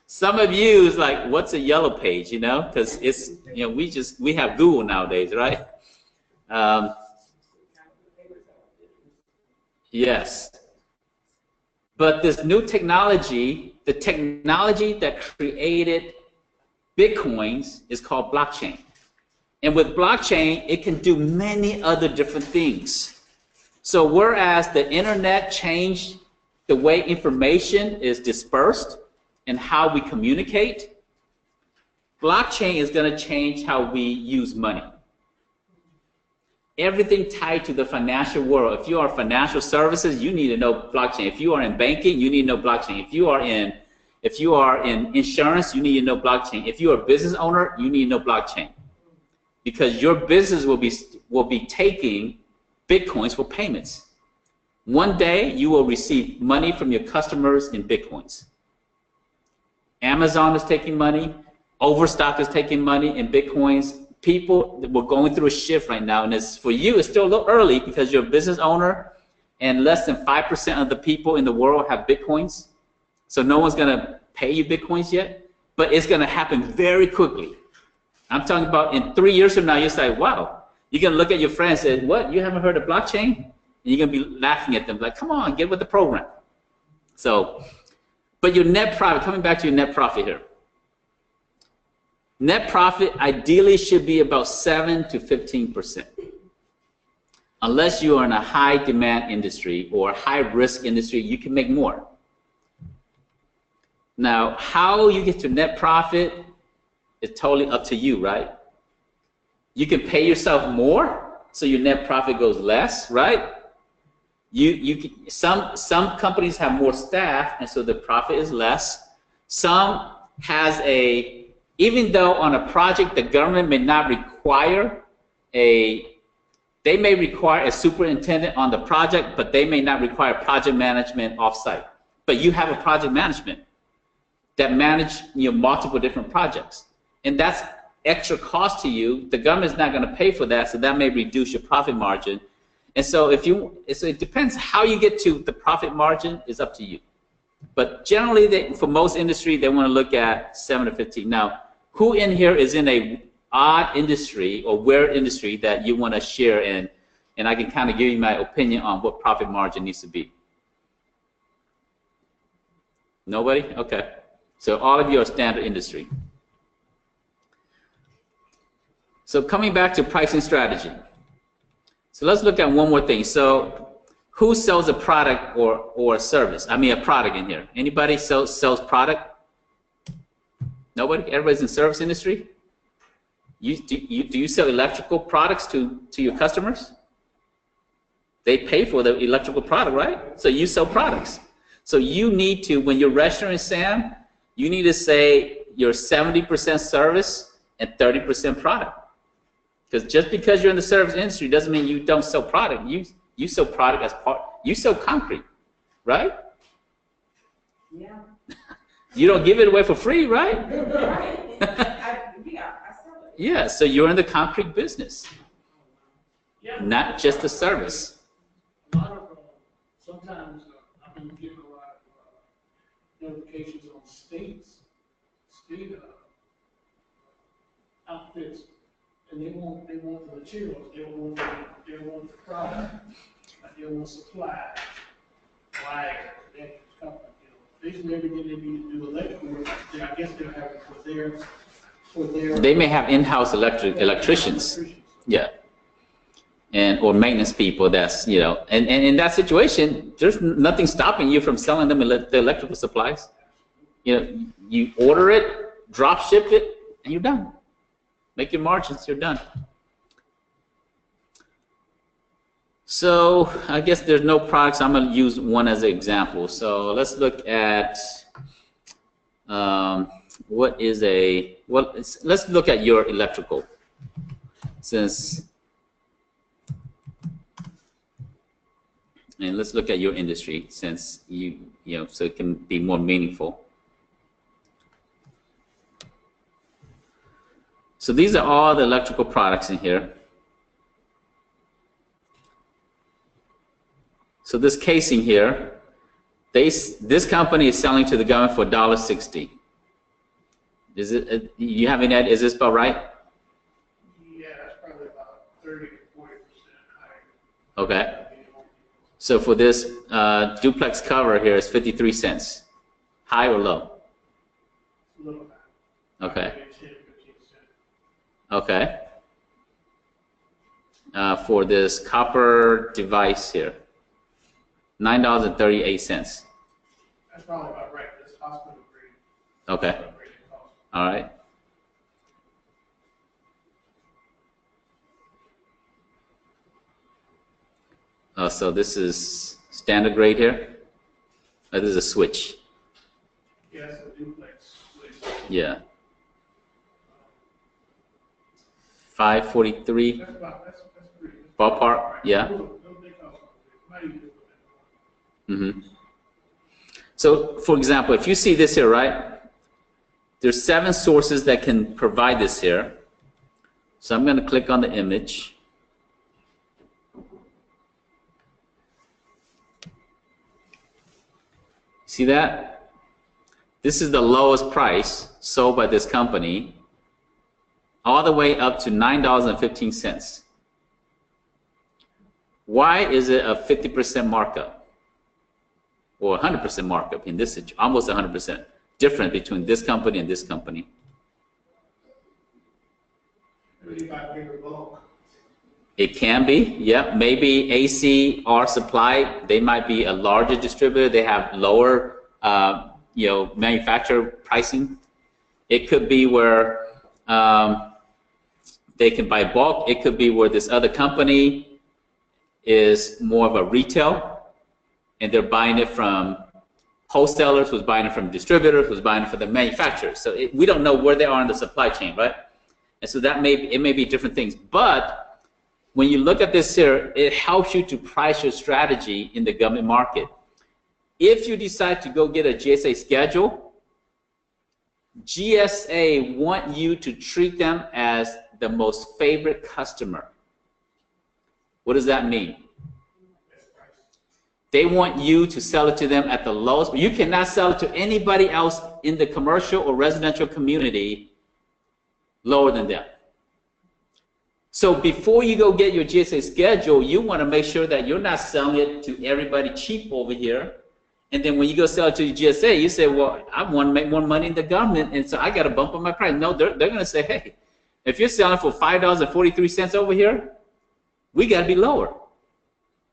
Some of you is like, what's a yellow page, you know? Because it's, you know, we have Google nowadays, right? Yes. But this new technology, the technology that created Bitcoins is called blockchain. And with blockchain, it can do many other different things. So whereas the internet changed the way information is dispersed and how we communicate, blockchain is going to change how we use money. Everything tied to the financial world. If you are financial services, you need to know blockchain. If you are in banking, you need to know blockchain. If you are in insurance, you need to know blockchain. If you are a business owner, you need to know blockchain. Because your business will be taking Bitcoins for payments. One day, you will receive money from your customers in Bitcoins. Amazon is taking money. Overstock is taking money in Bitcoins. People, we're going through a shift right now, and it's, for you, it's still a little early because you're a business owner, and less than 5% of the people in the world have Bitcoins. So no one's going to pay you Bitcoins yet, but it's going to happen very quickly. I'm talking about in 3 years from now, you're like, wow. You're going to look at your friends and say, what, you haven't heard of blockchain? And you're going to be laughing at them, like, come on, get with the program. So, but your net profit, coming back to your net profit here. Net profit ideally should be about 7 to 15%. Unless you are in a high demand industry or high risk industry, you can make more. Now, how you get to net profit is totally up to you, right? You can pay yourself more, so your net profit goes less, right? Some companies have more staff, and so the profit is less. Some has even though on a project the government may not require they may require a superintendent on the project, but they may not require project management offsite. But you have a project management that manage multiple different projects, and that's extra cost to you. The government's not going to pay for that, so that may reduce your profit margin. And so it depends how you get to the profit margin is up to you. But generally, for most industry, they want to look at 7 to 15. Now, who in here is in a odd industry or weird industry that you want to share in, and I can kind of give you my opinion on what profit margin needs to be? Nobody? Okay. So all of you are standard industry. So coming back to pricing strategy. So let's look at one more thing. So who sells a product or a service? I mean a product in here. Anybody sells product? Nobody? Everybody's in service industry? Do you sell electrical products to your customers? They pay for the electrical product, right? So you sell products. So you need to, when you're registering SAM, you need to say you're 70% service and 30% product. Because just because you're in the service industry doesn't mean you don't sell product. You sell product as part. You sell concrete, right? Yeah. You don't give it away for free, right? Right. I sell it. Yeah, so you're in the concrete business, not just the service. A lot of sometimes I've been getting a lot of notifications on state outfits, and they want the materials, they want the product, they want supply, wire, that company. Basically everything they need to do electrical work, I guess they'll have it for their. They may have in-house electricians. Yeah. and or maintenance people. That's and in that situation, there's nothing stopping you from selling them the electrical supplies. You order it, drop ship it, and you're done. Make your margins, you're done. So I guess there's no products. I'm going to use one as an example. So let's look at let's look at your electrical, and let's look at your industry, since so it can be more meaningful. So these are all the electrical products in here. So this casing here, this company is selling to the government for $1.60. Is it? You have any idea? Is this about right? Yeah, that's probably about 30 to 40% higher. Okay. So for this duplex cover here is 53 cents. High or low? A little high. Okay. Maybe 10, 15 cents. Okay. For this copper device here, $9.38. That's probably about right. This hospital grade. Okay. All right. So this is standard grade here. This is a switch. Yeah, it's a duplex switch. Yeah. 543 That's pretty good. ballpark. Yeah. Mm-hmm. So, for example, if you see this here, right? There's 7 sources that can provide this here. So I'm going to click on the image. See that? This is the lowest price sold by this company, all the way up to $9.15. Why is it a 50% markup? Or 100% markup in this situation, almost 100% different between this company and this company. Really got bigger bulk. It can be, yeah. Maybe ACR Supply, they might be a larger distributor. They have lower, manufacturer pricing. It could be where they can buy bulk. It could be where this other company is more of a retail, and they're buying it from wholesalers, who's buying it from distributors, who's buying it from the manufacturers. So we don't know where they are in the supply chain, right? And so it may be different things. But when you look at this here, it helps you to price your strategy in the government market. If you decide to go get a GSA schedule, GSA want you to treat them as the most favorite customer. What does that mean? They want you to sell it to them at the lowest, but you cannot sell it to anybody else in the commercial or residential community lower than them. So before you go get your GSA schedule, you want to make sure that you're not selling it to everybody cheap over here. And then when you go sell it to your GSA, you say, well, I want to make more money in the government, and so I got to bump up my price. No, they're going to say, hey, if you're selling for $5.43 over here, we got to be lower.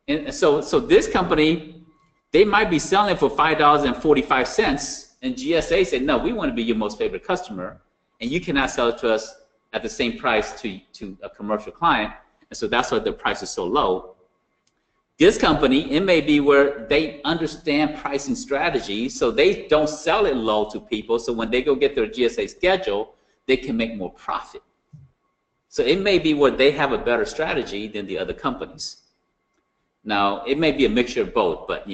And so this company, they might be selling it for $5.45, and GSA said, no, we want to be your most favorite customer, and you cannot sell it to us at the same price to a commercial client, and so that's why the price is so low. This company, it may be where they understand pricing strategy, so they don't sell it low to people, so when they go get their GSA schedule, they can make more profit. So it may be where they have a better strategy than the other companies. Now, it may be a mixture of both, but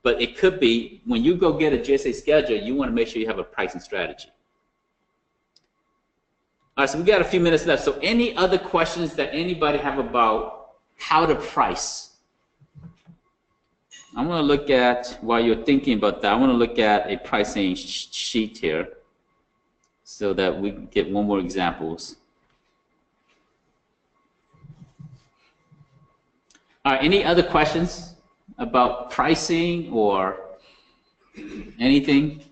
but it could be when you go get a GSA schedule, you want to make sure you have a pricing strategy. All right, so we got a few minutes left. So any other questions that anybody have about how to price? I'm going to look at, while you're thinking about that, I want to look at a pricing sheet here so that we can get one more examples. All right, any other questions about pricing or anything?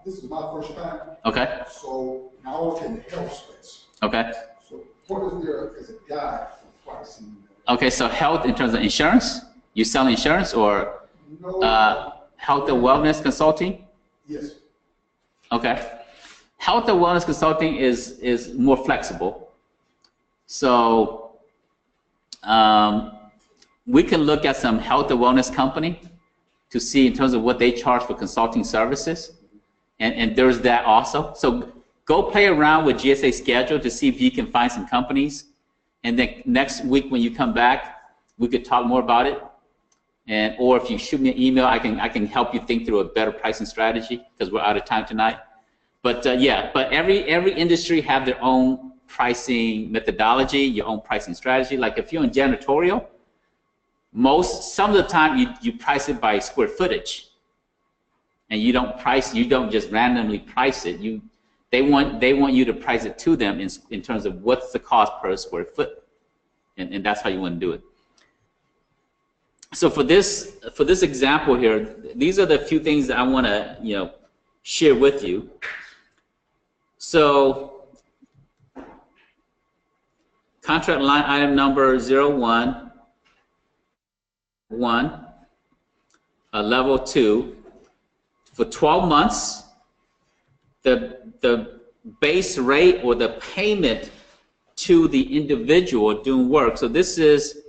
This is my first time. Okay. So now it's in the health space. Okay. So What is there as a guide for pricing? Okay, so health in terms of insurance? You sell insurance or No. health and wellness consulting? Yes. Okay. Health and wellness consulting is more flexible. So we can look at some health and wellness company to see in terms of what they charge for consulting services. And there's that also. So go play around with GSA schedule to see if you can find some companies. And then next week when you come back, we could talk more about it. And or if you shoot me an email, I can help you think through a better pricing strategy because we're out of time tonight. But yeah, but every industry have their own pricing methodology, your own pricing strategy. Like if you're in janitorial, some of the time you price it by square footage, and you don't just randomly price it. They want you to price it to them in terms of what's the cost per square foot, and that's how you want to do it. So for this example here, these are the few things that I want to share with you. So contract line item number 01, level 2, for 12 months, the base rate or the payment to the individual doing work. So this is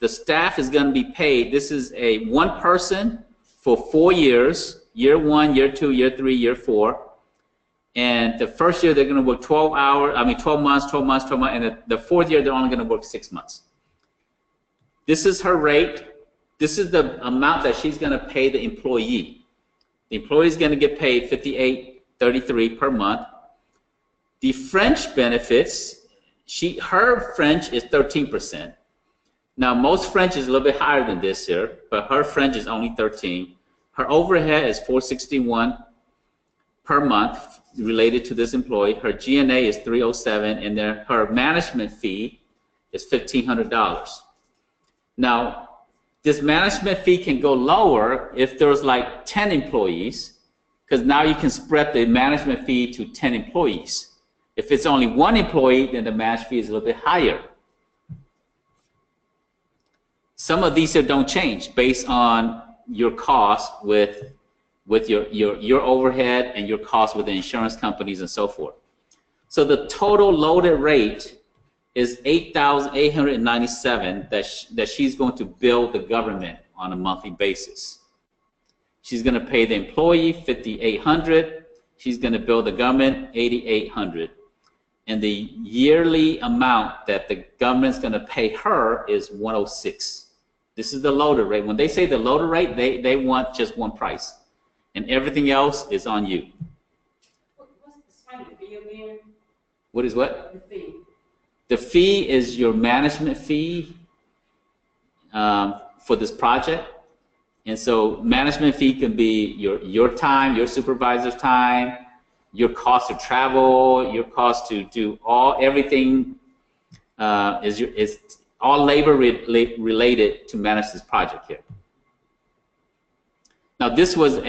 the staff is going to be paid. This is one person for 4 years, year 1, year 2, year 3, year 4. And the first year they're going to work 12 months, and the fourth year they're only going to work 6 months. This is her rate. This is the amount that she's going to pay the employee. The employee is going to get paid $58.33 per month. The French benefits, her French is 13%. Now most French is a little bit higher than this here, but her French is only 13. Her overhead is $461 per month related to this employee. Her G&A is $307, and then her management fee is $1,500. Now, this management fee can go lower if there's like 10 employees, because now you can spread the management fee to 10 employees. If it's only 1 employee, then the management fee is a little bit higher. Some of these don't change based on your cost with your overhead and your cost with the insurance companies and so forth. So the total loaded rate is $8,897 that she's going to bill the government on a monthly basis. She's going to pay the employee $5,800. She's going to bill the government $8,800. And the yearly amount that the government's going to pay her is $106. This is the loaded rate. When they say the loaded rate, they want just one price. And everything else is on you. What's the fee again? What is what? The fee. The fee is your management fee for this project. And so management fee can be your time, your supervisor's time, your cost to travel, your cost to do everything is all labor related to manage this project here. Now this was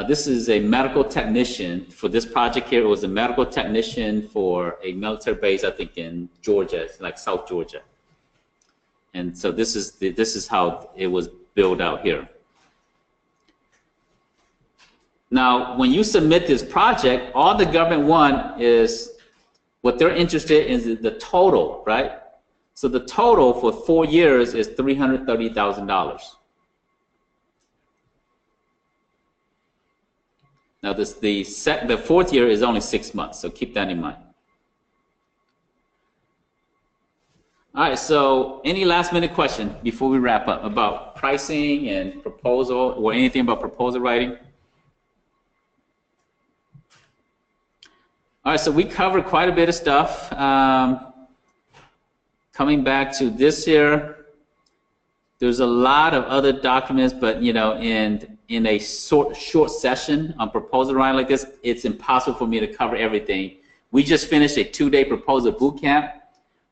this is a medical technician for this project here. It was a medical technician for a military base, I think in Georgia, like South Georgia. And so this is how it was built out here. Now, when you submit this project, all the government want is what they're interested in is the total, right? So the total for 4 years is $330,000. Now the fourth year is only 6 months, so keep that in mind. All right, so any last minute question before we wrap up about pricing and proposal or anything about proposal writing? All right, so we covered quite a bit of stuff. Coming back to this here, there's a lot of other documents, but in a short session on proposal writing like this, it's impossible for me to cover everything. We just finished a 2-day proposal boot camp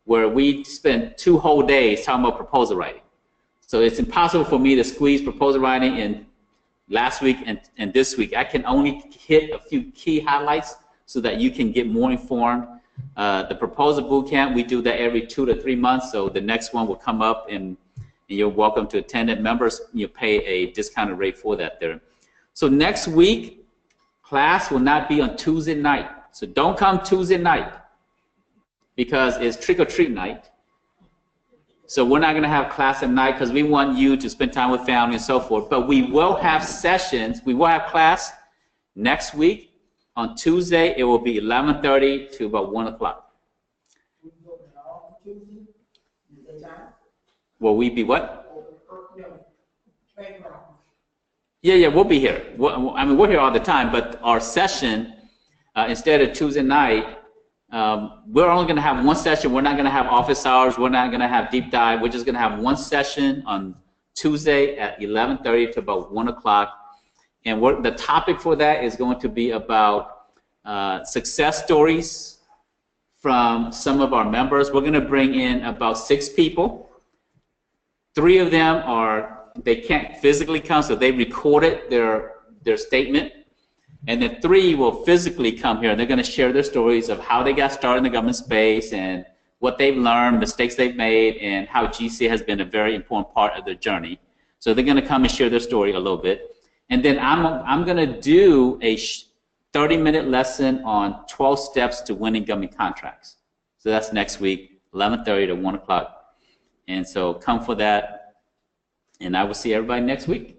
where we spent 2 whole days talking about proposal writing. So it's impossible for me to squeeze proposal writing in last week and this week. I can only hit a few key highlights so that you can get more informed. The proposal boot camp, we do that every 2 to 3 months. So the next one will come up, and you're welcome to attend it. Members, you pay a discounted rate for that there. So next week, class will not be on Tuesday night. So don't come Tuesday night because it's trick-or-treat night. So we're not going to have class at night because we want you to spend time with family and so forth. But we will have sessions. We will have class next week. On Tuesday, it will be 11:30 to about 1 o'clock. Will we be what? Yeah, we'll be here. I mean, we're here all the time, but our session, instead of Tuesday night, we're only going to have one session. We're not going to have office hours. We're not going to have deep dive. We're just going to have one session on Tuesday at 11:30 to about 1 o'clock. And the topic for that is going to be about success stories from some of our members. We're going to bring in about 6 people. 3 of them they can't physically come, so they recorded their statement. And then 3 will physically come here, and they're going to share their stories of how they got started in the government space and what they've learned, mistakes they've made, and how GC has been a very important part of their journey. So they're going to come and share their story a little bit. And then I'm going to do a 30-minute lesson on 12 steps to winning government contracts. So that's next week, 11:30 to 1 o'clock. And so come for that, and I will see everybody next week.